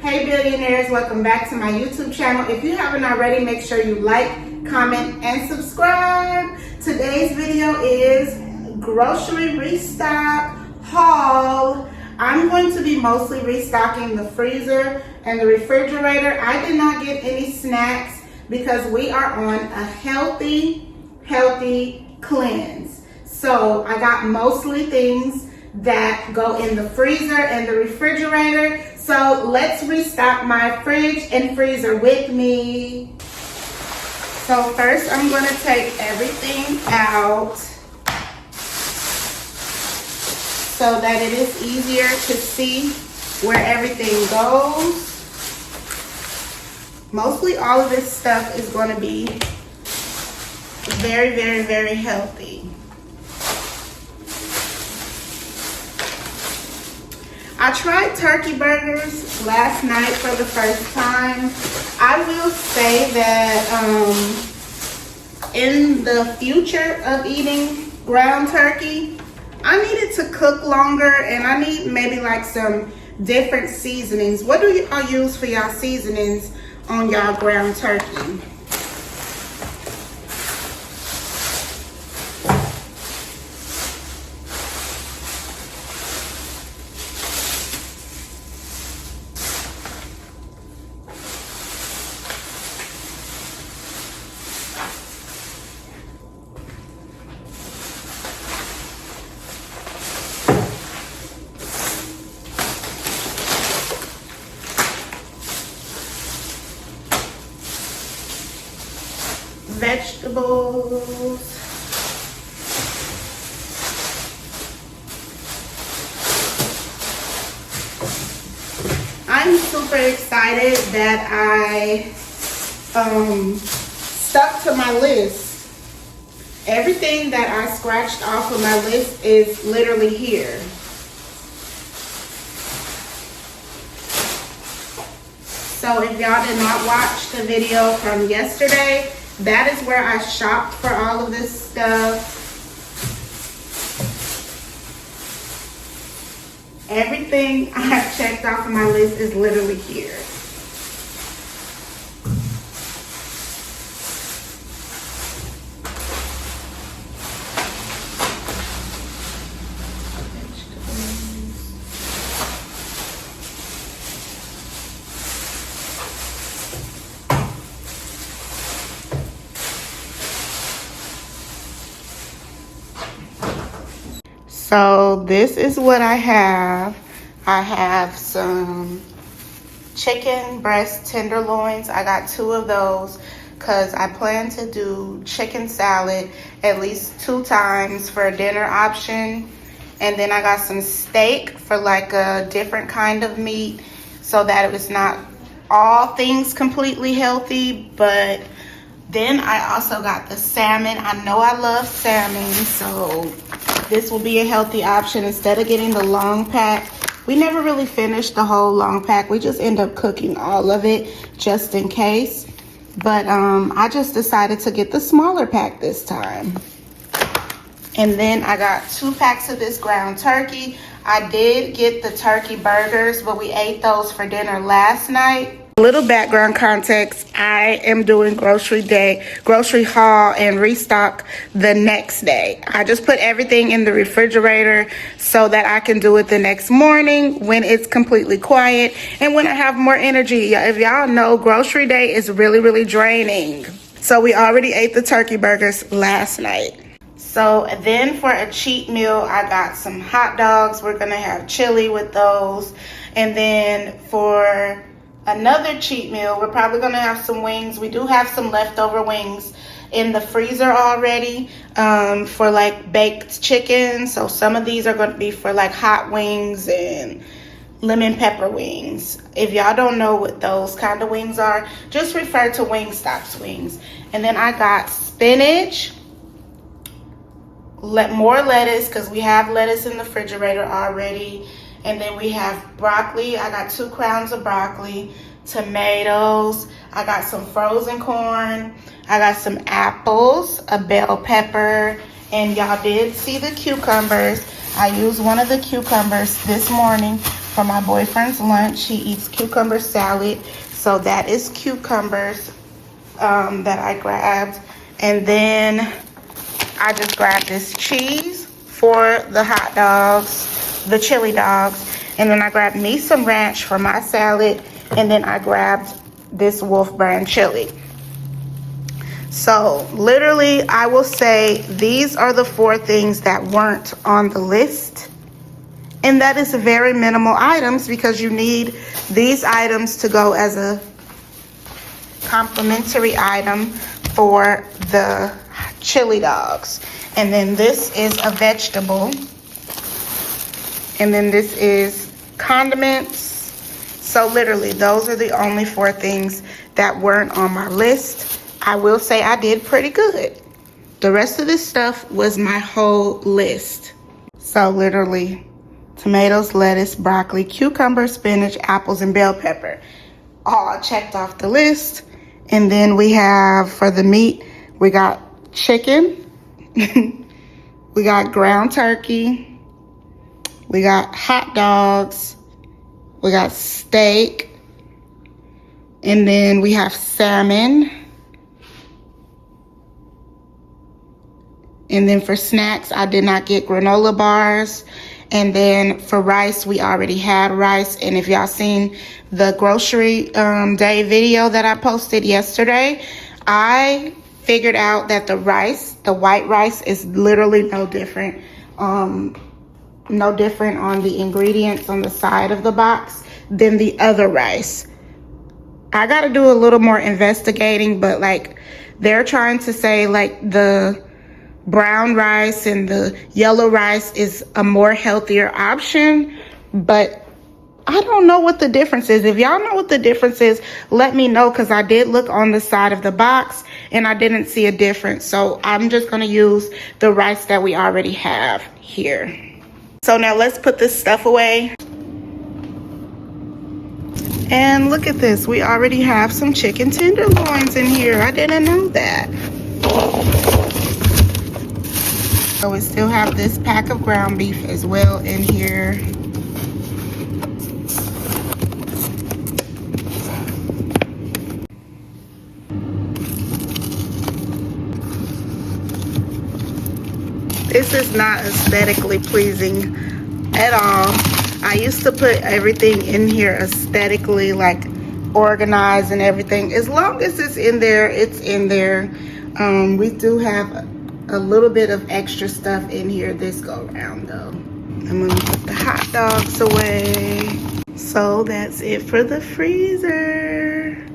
Hey billionaires, welcome back to my YouTube channel. If you haven't already, make sure you like, comment, and subscribe. Today's video is grocery restock haul. I'm going to be mostly restocking the freezer and the refrigerator. I did not get any snacks because we are on a healthy cleanse. So I got mostly things that go in the freezer and the refrigerator. So let's restock my fridge and freezer with me. So first I'm going to take everything out so that it is easier to see where everything goes. Mostly all of this stuff is going to be very healthy. I tried turkey burgers last night for the first time. I will say that in the future of eating ground turkey, I need it to cook longer and I need maybe like some different seasonings. What do y'all use for y'all seasonings on y'all ground turkey? Vegetables. I'm super excited that I stuck to my list. Everything that I scratched off of my list is literally here. So if y'all did not watch the video from yesterday, that is where I shopped for all of this stuff. Everything I have checked off of my list is literally here. So this is what I have. I have some chicken breast tenderloins. I got 2 of those because I plan to do chicken salad at least 2 times for a dinner option. And then I got some steak for like a different kind of meat so that it was not all things completely healthy. But then I also got the salmon. I know I love salmon, so this will be a healthy option instead of getting the long pack. We never really finished the whole long pack. We just end up cooking all of it just in case. But I just decided to get the smaller pack this time. And then I got 2 packs of this ground turkey. I did get the turkey burgers, but we ate those for dinner last night. Little background context, I am doing grocery haul and restock the next day. I just put everything in the refrigerator so that I can do it the next morning when it's completely quiet and when I have more energy. If y'all know, grocery day is really draining. So we already ate the turkey burgers last night. So then for a cheat meal, I got some hot dogs. We're gonna have chili with those. And then for another cheat meal, we're probably gonna have some wings. We do have some leftover wings in the freezer already for like baked chicken. So some of these are gonna be for like hot wings and lemon pepper wings. If y'all don't know what those kind of wings are, just refer to Wingstop's wings. And then I got spinach, more lettuce because we have lettuce in the refrigerator already. And then we have broccoli. I got 2 crowns of broccoli, tomatoes. I got some frozen corn. I got some apples, a bell pepper, and y'all did see the cucumbers. I used one of the cucumbers this morning for my boyfriend's lunch. He eats cucumber salad, so that is cucumbers that I grabbed. And then I just grabbed this cheese for the hot dogs, the chili dogs. And then I grabbed me some ranch for my salad. And then I grabbed this Wolf brand chili. So literally, I will say these are the 4 things that weren't on the list. And that is very minimal items because you need these items to go as a complimentary item for the chili dogs. And then this is a vegetable. And then this is condiments. So literally, those are the only 4 things that weren't on my list. I will say I did pretty good. The rest of this stuff was my whole list. So literally, tomatoes, lettuce, broccoli, cucumber, spinach, apples, and bell pepper. All checked off the list. And then we have, for the meat, we got chicken. We got ground turkey. We got hot dogs. We got steak. And then we have salmon. And then for snacks, I did not get granola bars. And then for rice, we already had rice. And if y'all seen the grocery day video that I posted yesterday, I figured out that the rice, the white rice, is literally no different. No different on the ingredients on the side of the box than the other rice. I got to do a little more investigating, but like they're trying to say like the brown rice and the yellow rice is a more healthier option, but I don't know what the difference is. If y'all know what the difference is, let me know, because I did look on the side of the box and I didn't see a difference. So I'm just going to use the rice that we already have here. So now let's put this stuff away. And look at this. We already have some chicken tenderloins in here. I didn't know that. So we still have this pack of ground beef as well in here. This is not aesthetically pleasing at all. I used to put everything in here aesthetically, like organized and everything. As long as it's in there, it's in there. We do have a little bit of extra stuff in here this go around though. I'm gonna put the hot dogs away. So that's it for the freezer.